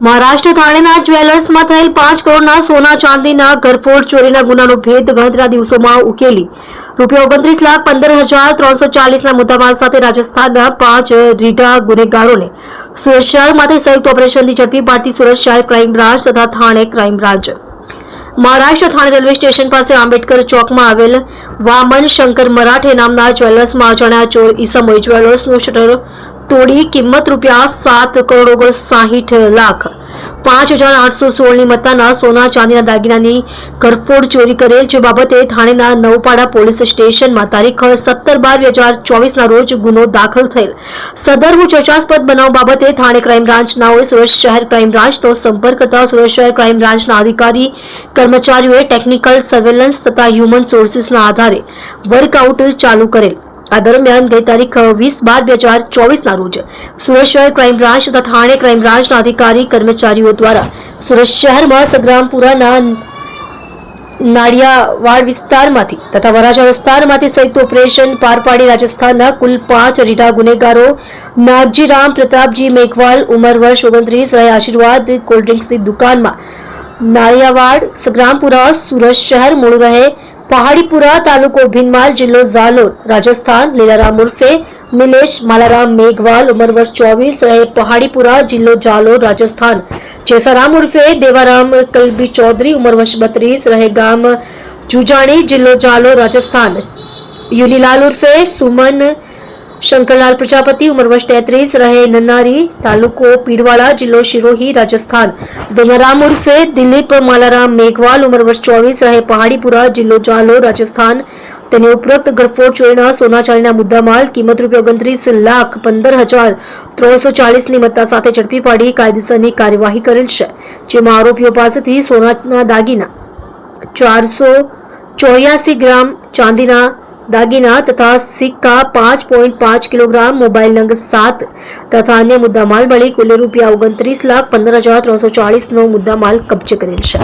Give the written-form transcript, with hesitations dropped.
મહારાષ્ટ્ર થાણેના જ્વેલર્સમાં થયેલ 5 કરોડના સોના ચાંદીના ઘરફોડ ચોરીના ગુનાનો ભેદ ગણતરીના દિવસોમાં ઉકેલી ₹29,15,340ના મુદ્દામાલ સાથે રાજસ્થાનના 5 રીઢા ગુનેગારોને સુરત શહેરમાંથી સંયુક્ત ઓપરેશનથી ઝડપી પાડતી સુરત શહેર ક્રાઇમ બ્રાન્ચ તથા Thane crime branch Maharashtra Thane railway station પાસે આંબેડકર ચોકમાં આવેલ વામન શંકર મરાઠે નામના જ્વેલર્સમાં અજાણ્યા ચોર ઈસમોએ જ્વેલર્સનું શટર તોડી કિંમત ₹7,59,60,00,000 5,816ની મત્તાના સોના ચાંદીના દાગીનાની ઘરફોડ ચોરી કરેલ, જે બાબતે થાણેના નવપાડા પોલીસ સ્ટેશનમાં તારીખ 17/12/2024ના રોજ ગુનો દાખલ થયેલ. સદરનું ચર્ચાસ્પદ બનાવ બાબતે થાણે ક્રાઇમ બ્રાન્ચનાઓએ સુરત શહેર ક્રાઇમ બ્રાન્ચનો સંપર્ક કરતા સુરત શહેર ક્રાઇમ બ્રાન્ચના અધિકારી કર્મચારીઓએ ટેકનિકલ સર્વેલન્સ તથા હ્યુમન સોર્સિસના આધારે વર્કઆઉટ ચાલુ કરેલ. આ દરમિયાન ગઈ તારીખ 20/12/2024ના રોજ સુરત શહેર ક્રાઇમ બ્રાન્ચ તથા થાણે ક્રાઇમ બ્રાન્ચના અધિકારી કર્મચારીઓ દ્વારા સુરત શહેરમાં સંગ્રામપુરાના નાડિયાવાડ વિસ્તારમાંથી તથા વરાછા વિસ્તારમાંથી સંયુક્ત ઓપરેશન પાર પાડી રાજસ્થાનના કુલ 5 રીઢા ગુનેગારો નાગજી રામ પ્રતાપજી મેઘવાલ, ઉંમર વર્ષ 29, રહે આશીર્વાદ કોલ્ડ્રિંક્સની દુકાનમાં, નાડિયાવાડ, સંગ્રામપુરા, સુરત શહેર, મૂળ રહે પહાડીપુરા, તાલુકો ભીનમાલ, જિલ્લો ઝાલોર, રાજસ્થાન, લીલારામ ઉર્ફે નિલેશ માલારામ મેઘવાલ, ઉંમર વર્ષ 24, રહે પહાડીપુરા, જિલ્લો ઝાલોર, રાજસ્થાન, જેસારામ ઉર્ફે દેવારામ કલબી ચૌધરી, ઉંમર વર્ષ 32, રહે ગામ જુજાણી, જિલ્લો ઝાલોર, રાજસ્થાન, યુનીલાલ ઉર્ફે સુમન શંકરલાલ પ્રજાપતિ, ઉંમર વર્ષ 33, રહે નન્નારી, તાલુકો પીરવાડા, જિલ્લો શિરોહી, રાજસ્થાન, દોનારામ ઉર્ફે દિલીપ માલારામ મેઘવાલ, ઉંમર વર્ષ 24, રહે પહાડીપુરા, જિલ્લો ઝાલોર, રાજસ્થાન. તેને ઉપરોક્ત ઘરફોડ ચોરીના સોના ચાંદીના મુદ્દામાલ કિંમત ₹29,15,340ની મત્તા સાથે ઝડપી પાડી કાયદેસરની કાર્યવાહી કરેલ છે, જેમાં આરોપીઓ પાસેથી સોનાના દાગીના 484 ગ્રામ, ચાંદીના દાગીના તથા સિક્કા 5.5 કિલોગ્રામ, મોબાઈલ નંગ 7 તથા અન્ય મુદ્દામાલ મળી કુલ ₹29,15,340નો મુદ્દામાલ કબજે કરેલ છે.